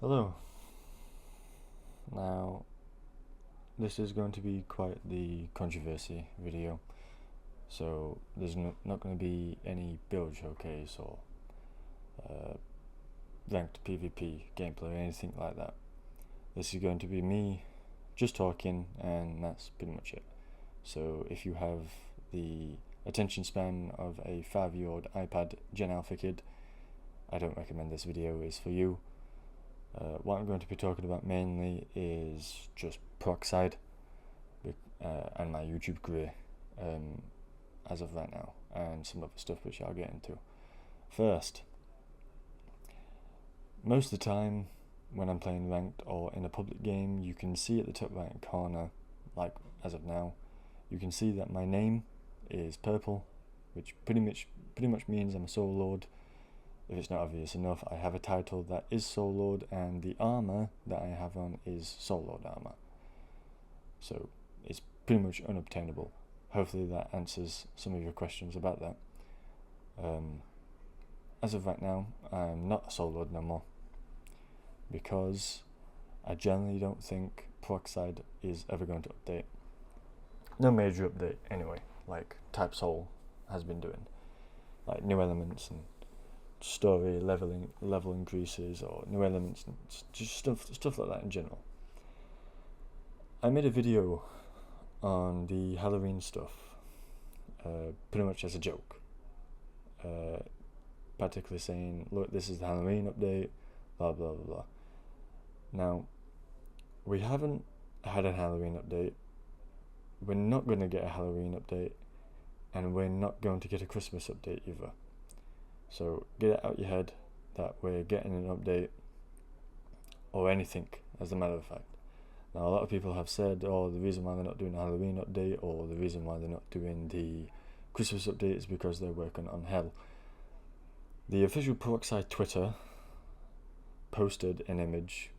Hello. Now, this is going to be quite the controversy video, so there's not going to be any build showcase or ranked PvP gameplay or anything like that. This is going to be me just talking, and that's pretty much it. So if you have the attention span of a 5-year-old iPad Gen Alpha kid, I don't recommend this video is for you. What I'm going to be talking about mainly is just peroxide and my YouTube career as of right now, and some other stuff which I'll get into. First, most of the time when I'm playing ranked or in a public game, you can see at the top right corner, like as of now, you can see that my name is purple, which pretty much means I'm a Soul Lord. If it's not obvious enough, I have a title that is Soul Lord, and the armor that I have on is Soul Lord armor. So it's pretty much unobtainable. Hopefully that answers some of your questions about that. As of right now, I'm not a Soul Lord no more, because I generally don't think peroxide is ever going to update. No major update anyway, like Type Soul has been doing, like new elements and story level increases, or new elements, and just stuff like that in general. I made a video on the Halloween stuff, pretty much as a joke, particularly saying, look, this is the Halloween update, blah blah blah blah. Now, we haven't had a Halloween update, we're not going to get a Halloween update, and we're not going to get a Christmas update either. So get it out your head that we're getting an update or anything, as a matter of fact. Now, a lot of people have said, oh, the reason why they're not doing a Halloween update or the reason why they're not doing the Christmas update is because they're working on Hell. The official Peroxide Twitter posted an image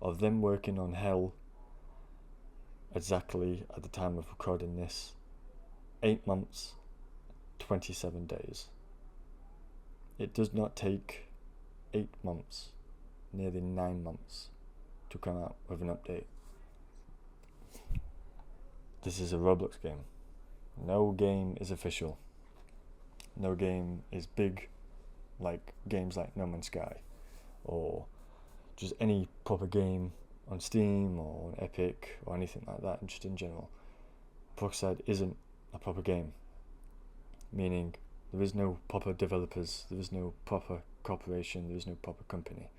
of them working on Hell exactly at the time of recording this, 8 months, 27 days. It does not take 8 months, nearly 9 months, to come out with an update. This is a Roblox game. No game is official. No game is big like games like No Man's Sky, or just any proper game on Steam or on Epic or anything like that, just in general. Peroxide isn't a proper game, meaning there is no proper developers, there is no proper corporation, there is no proper company.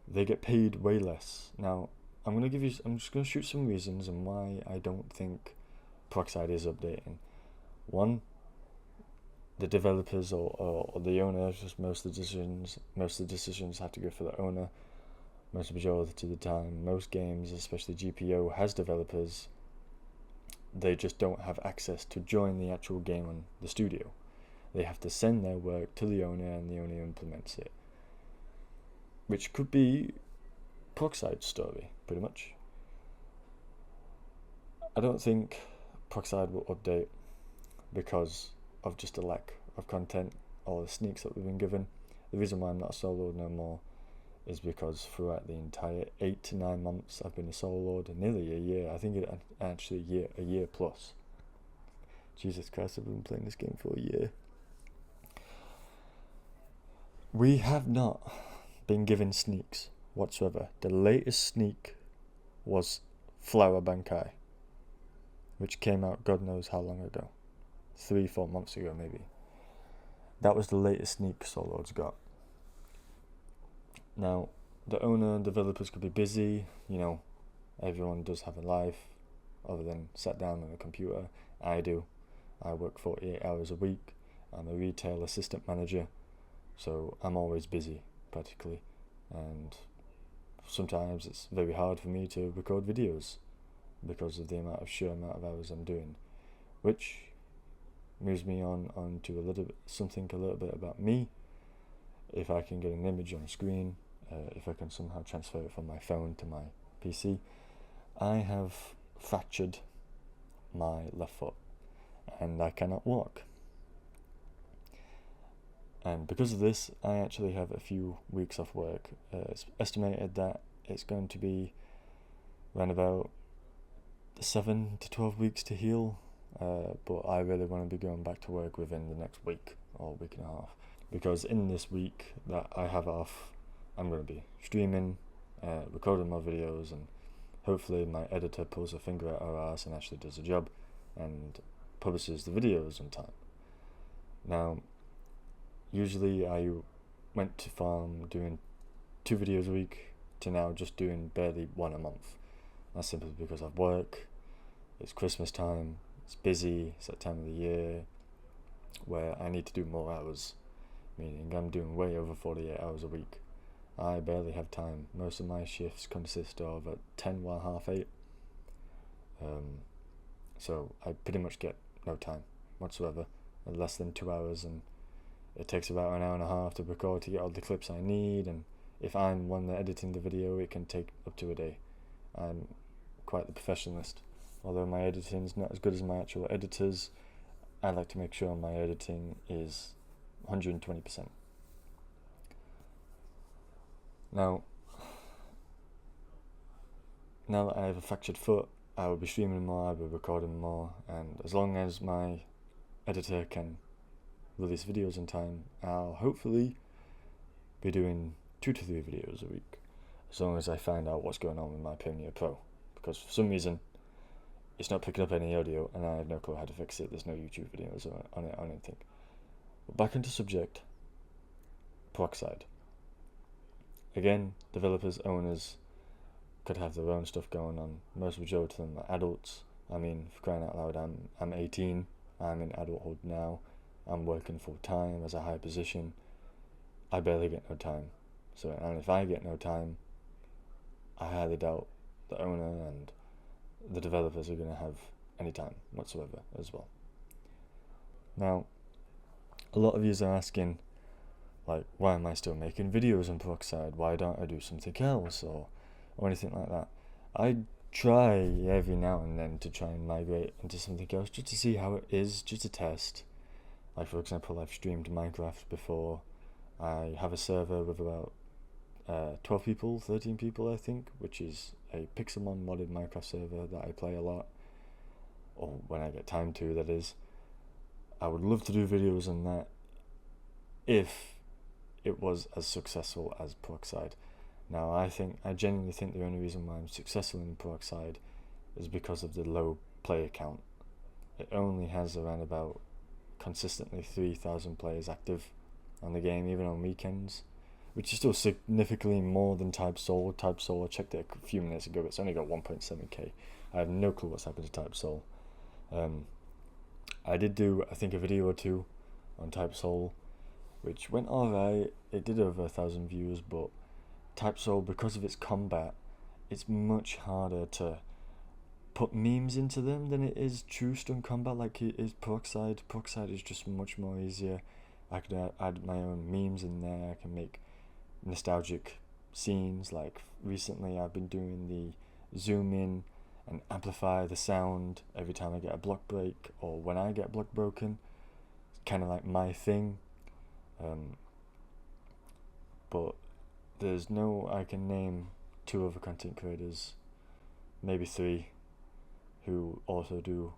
They get paid way less. Now, I'm just going to shoot some reasons on why I don't think peroxide is updating. One, the developers or the owner, just most of the decisions have to go for the owner. Most majority of the time, most games, especially GPO, has developers. They just don't have access to join the actual game on the studio. They have to send their work to the owner, and the owner implements it, which could be Peroxide's story, pretty much. I don't think Peroxide will update because of just a lack of content or the sneaks that we've been given. The reason why I'm not a Soul Lord no more is because throughout the entire 8 to 9 months I've been a Soul Lord, and nearly a year, I think it actually a year plus. Jesus Christ, I've been playing this game for a year. We have not been given sneaks whatsoever. The latest sneak was Flower Bankai, which came out God knows how long ago, 3-4 months ago maybe. That was the latest sneak Soul Lords got. Now, the owner and developers could be busy, everyone does have a life other than sat down on a computer. I do. I work 48 hours a week. I'm a retail assistant manager, so I'm always busy, practically, and sometimes it's very hard for me to record videos because of the sheer amount of hours I'm doing, which moves me on to something a little bit about me. If I can get an image on screen, if I can somehow transfer it from my phone to my PC, I have fractured my left foot and I cannot walk. And because of this, I actually have a few weeks off work. It's estimated that it's going to be around about 7 to 12 weeks to heal, but I really want to be going back to work within the next week or week and a half, because in this week that I have off, I'm going to be streaming, recording more videos, and hopefully my editor pulls a finger out her ass and actually does a job and publishes the videos on time. Now, usually I went to farm doing 2 videos a week to now just doing barely 1 a month. That's simply because of work. It's Christmas time, it's busy, it's that time of the year where I need to do more hours, meaning I'm doing way over 48 hours a week. I barely have time. Most of my shifts consist of at 10 while 8:30. So I pretty much get no time whatsoever, less than 2 hours, and it takes about an hour and a half to record to get all the clips I need, and if I'm one that editing the video, it can take up to a day. I'm quite the professionalist. Although my editing is not as good as my actual editors, I like to make sure my editing is 120%. Now that I have a fractured foot, I will be streaming more, I will be recording more, and as long as my editor can release videos in time, I'll hopefully be doing 2 to 3 videos a week, as long as I find out what's going on with my Premiere Pro, because for some reason it's not picking up any audio and I have no clue how to fix it. There's no YouTube videos on it or anything. But back into subject, peroxide. Again, developers, owners could have their own stuff going on. Most majority of them are adults. I mean, for crying out loud, I'm 18, I'm in adulthood now, I'm working full time as a high position. I barely get no time. So, and if I get no time, I highly doubt the owner and the developers are going to have any time whatsoever as well. Now, a lot of you are asking, like, why am I still making videos on peroxide? Why don't I do something else or anything like that? I try every now and then to try and migrate into something else just to see how it is, just to test. Like, for example, I've streamed Minecraft before. I have a server with about 12 people, 13 people I think, which is a Pixelmon modded Minecraft server that I play a lot, or when I get time to, that is. I would love to do videos on that if it was as successful as peroxide. Now, I genuinely think the only reason why I'm successful in peroxide is because of the low player count. It only has around about consistently 3,000 players active on the game, even on weekends, which is still significantly more than Type Soul. Type Soul, I checked it a few minutes ago, it's only got 1.7k. I have no clue what's happened to Type Soul. I did do, I think, a video or 2 on Type Soul, which went alright. It did over 1,000 views, but Type Soul, because of its combat, it's much harder to put memes into them than it is true stun combat like it is peroxide. Peroxide is just much more easier. I could add my own memes in there. I can make nostalgic scenes. Like recently I've been doing the zoom in and amplify the sound every time I get a block break or when I get block broken. It's kind of like my thing. But I can name 2 other content creators, maybe 3, who also do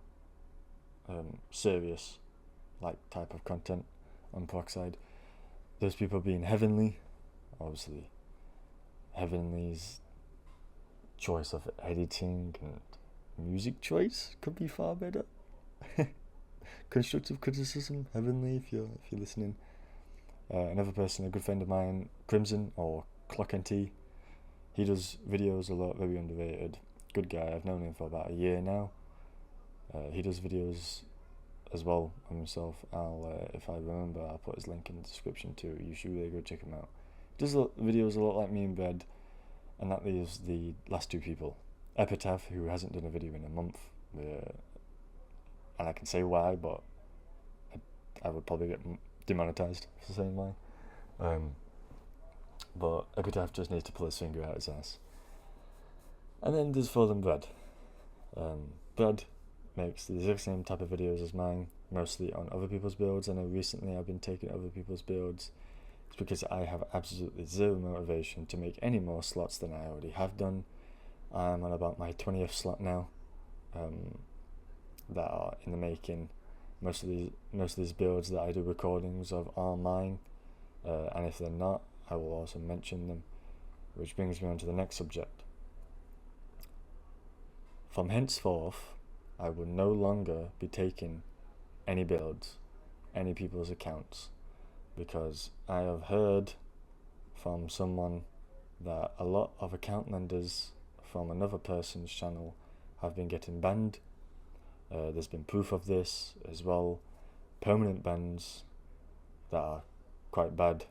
serious like type of content on peroxide. Those people being Heavenly. Obviously Heavenly's choice of editing and music choice could be far better. Constructive criticism, Heavenly, if you're listening. Another person, a good friend of mine, Crimson, or Clock NT. He does videos a lot, very underrated. Good guy, I've known him for about a year now. He does videos as well on himself. If I remember, I'll put his link in the description too. You should really go check him out. He does videos a lot like me in bed, and that leaves the last 2 people. Epitaph, who hasn't done a video in a month, and I can say why, but I would probably get demonetized for saying why. But Epitaph just needs to pull his finger out his ass. And then there's Fallen Bread. Bread makes the exact same type of videos as mine, mostly on other people's builds. I know recently I've been taking other people's builds. It's because I have absolutely zero motivation to make any more slots than I already have done. I'm on about my 20th slot now, that are in the making. Most of these builds that I do recordings of are mine, and if they're not, I will also mention them, which brings me on to the next subject. From henceforth, I will no longer be taking any builds, any people's accounts, because I have heard from someone that a lot of account lenders from another person's channel have been getting banned. There's been proof of this as well, permanent bans that are quite bad.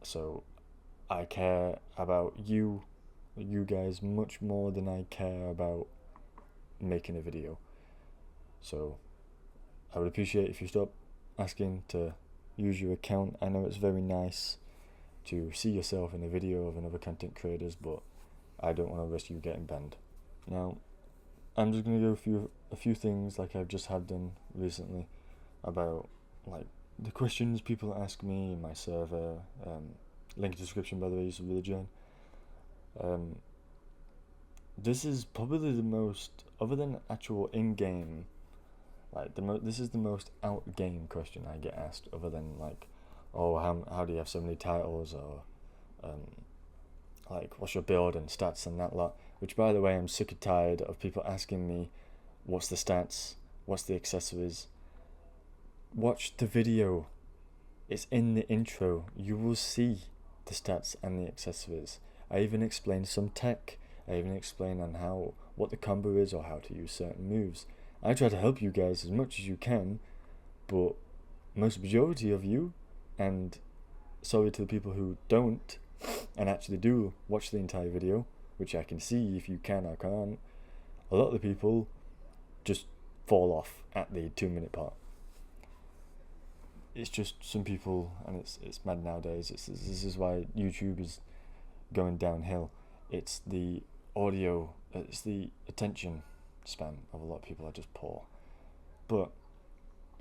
So I care about you guys much more than I care about making a video. So I would appreciate if you stop asking to use your account. I know it's very nice to see yourself in a video of another content creators, but I don't want to risk you getting banned. Now, I'm just going to go through a few things like I've just had done recently about like the questions people ask me in my server. Link in the description, by the way, you should really join. This is probably the most, other than actual in-game, like this is the most out-game question I get asked, other than like, oh, how do you have so many titles, or like what's your build and stats and that lot. Which, by the way, I'm sick and tired of people asking me what's the stats, what's the accessories. Watch the video, it's in the intro. You will see the stats and the accessories. I even explain some tech. I even explain on what the combo is or how to use certain moves. I try to help you guys as much as you can, but most majority of you, and sorry to the people who don't and actually do watch the entire video, which I can see if you can or can't, a lot of the people just fall off at the 2-minute part. It's just some people, and it's mad nowadays. This is why YouTube is going downhill. It's the audio, it's the attention span of a lot of people are just poor. But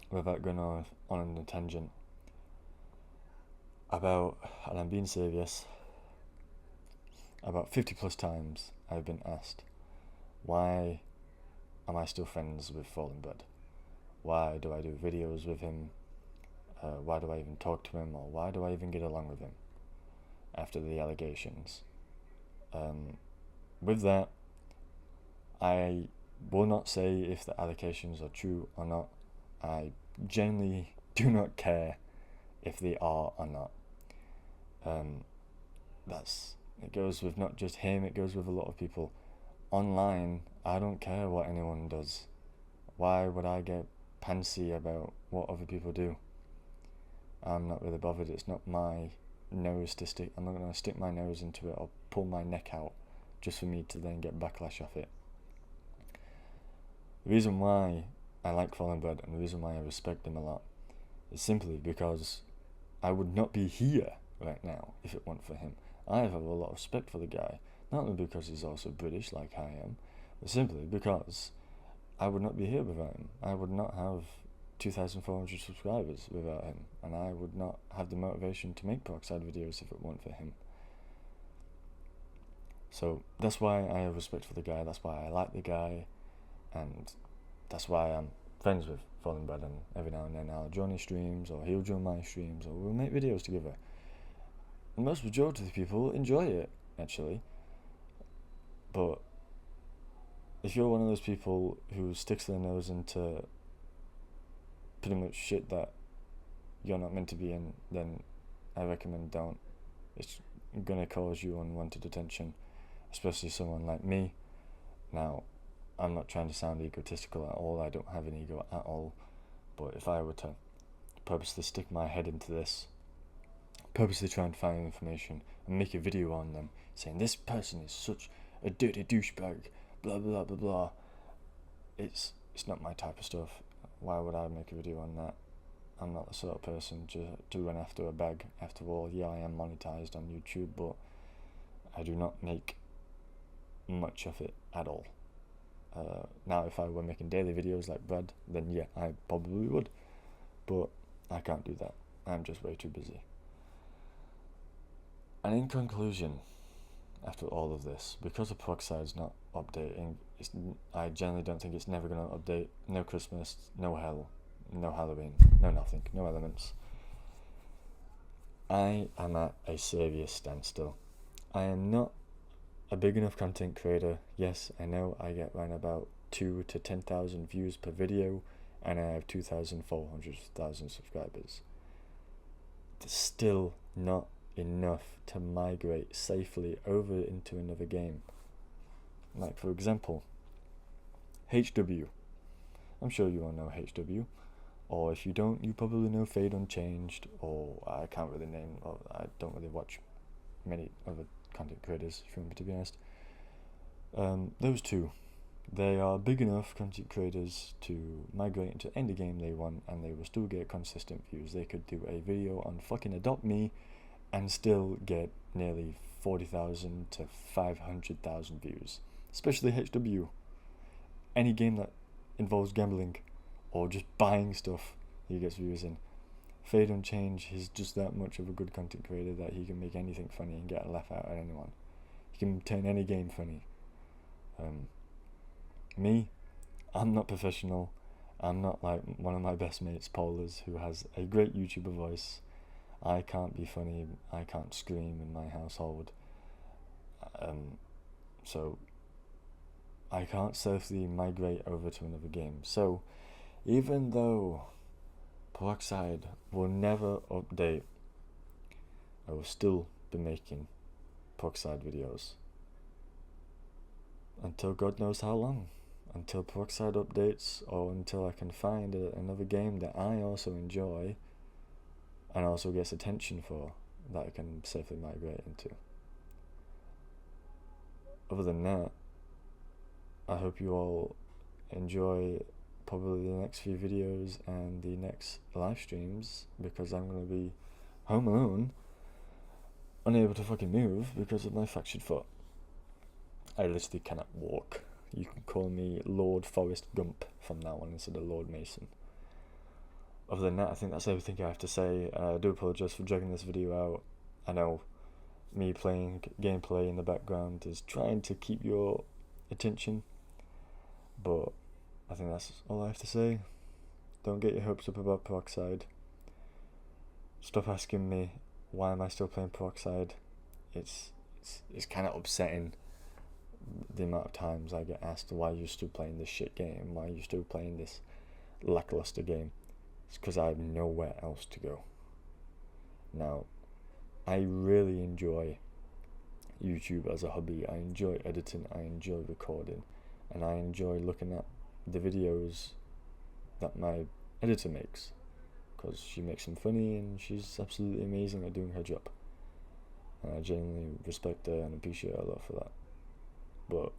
without going on a tangent about, and I'm being serious, about 50 plus times I've been asked, why am I still friends with Fallen Bird? Why do I do videos with him? Why do I even talk to him, or why do I even get along with him after the allegations? With that, I will not say if the allegations are true or not. I genuinely do not care if they are or not. It goes with not just him, it goes with a lot of people. Online, I don't care what anyone does. Why would I get pantsy about what other people do? I'm not really bothered. It's not my nose to stick. I'm not going to stick my nose into it or pull my neck out just for me to then get backlash off it. The reason why I like Fallen Bird and the reason why I respect him a lot is simply because I would not be here right now if it weren't for him. I have a lot of respect for the guy, not only because he's also British like I am, but simply because I would not be here without him. I would not have 2,400 subscribers without him, and I would not have the motivation to make peroxide videos if it weren't for him. So that's why I have respect for the guy, that's why I like the guy, and that's why I'm friends with Fallen Bird, and every now and then I'll join his streams, or he'll join my streams, or we'll make videos together. And most majority of the people enjoy it, actually. But if you're one of those people who sticks their nose into pretty much shit that you're not meant to be in, then I recommend don't. It's gonna cause you unwanted attention, especially someone like me. Now, I'm not trying to sound egotistical at all, I don't have an ego at all, but if I were to purposely stick my head into this, purposely try and find information and make a video on them saying this person is such a dirty douchebag, blah blah blah blah, it's not my type of stuff. Why would I make a video on that? I'm not the sort of person to run after a bag. After all, yeah, I am monetized on YouTube, but I do not make much of it at all. Now, if I were making daily videos like Brad, then yeah, I probably would. But I can't do that. I'm just way too busy. And in conclusion, after all of this, because the peroxide's not updating, I generally don't think it's never going to update. No Christmas, no hell, no Halloween, no nothing, no elements. I am at a serious standstill. I am not a big enough content creator. Yes, I know I get around about 2 to 10,000 views per video, and I have 2,400 subscribers. It's still not enough to migrate safely over into another game. Like, for example, HW. I'm sure you all know HW. Or if you don't, you probably know Fade Unchanged, or I can't really name, or I don't really watch many other content creators, if you want me to be honest. Those two, they are big enough content creators to migrate into any game they want, and they will still get consistent views. They could do a video on fucking Adopt Me and still get nearly 40,000 to 500,000 views. Especially HW. Any game that involves gambling or just buying stuff, he gets views in. Fade Unchanged, he's just that much of a good content creator that he can make anything funny and get a laugh out of anyone. He can turn any game funny. Me, I'm not professional. I'm not like one of my best mates, Paula's, who has a great YouTuber voice. I can't be funny, I can't scream in my household. So I can't safely migrate over to another game. So even though Peroxide will never update, I will still be making Peroxide videos until God knows how long. Until Peroxide updates, or until I can find another game that I also enjoy and also gets attention for, that I can safely migrate into. Other than that, I hope you all enjoy probably the next few videos and the next live streams, because I'm going to be home alone, unable to fucking move because of my fractured foot. I literally cannot walk. You can call me Lord Forrest Gump from now on instead of Lord Mason. Other than that, I think that's everything I have to say. I do apologise for dragging this video out. I know me playing gameplay in the background is trying to keep your attention, but I think that's all I have to say. Don't get your hopes up about Peroxide. Stop asking me why am I still playing Peroxide. It's kind of upsetting, the amount of times I get asked why you're still playing this shit game, why you're still playing this lackluster game. It's because I have nowhere else to go. Now, I really enjoy YouTube as a hobby. I enjoy editing, I enjoy recording, and I enjoy looking at the videos that my editor makes, because she makes them funny and she's absolutely amazing at doing her job. And I genuinely respect her and appreciate her a lot for that. But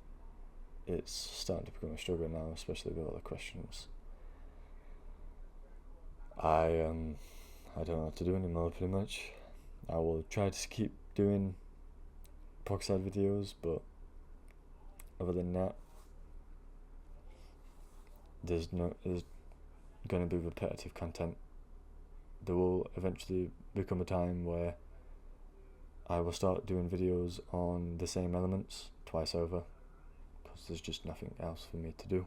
it's starting to become a struggle now, especially with all the questions. I don't know what to do anymore, pretty much. I will try to keep doing Peroxide videos, but other than that, there's going to be repetitive content. There will eventually become a time where I will start doing videos on the same elements twice over, because there's just nothing else for me to do.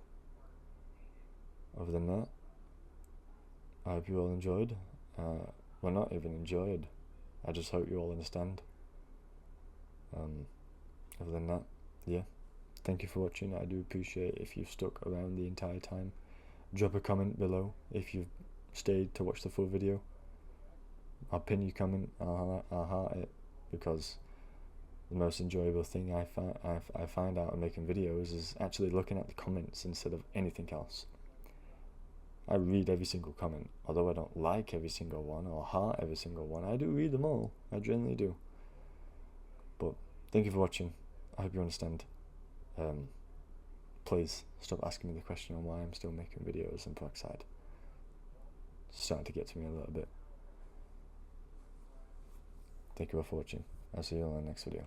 Other than that, I hope you all enjoyed. Well, not even enjoyed. I just hope you all understand. Other than that, yeah. Thank you for watching. I do appreciate if you've stuck around the entire time. Drop a comment below if you've stayed to watch the full video. I'll pin your comment. I'll heart it, because the most enjoyable thing I find out of making videos is actually looking at the comments instead of anything else. I read every single comment, although I don't like every single one or heart every single one. I do read them all. I genuinely do. But thank you for watching. I hope you understand. Please stop asking me the question on why I'm still making videos in Peroxide. It's starting to get to me a little bit. Thank you all for watching. I'll see you all in the next video.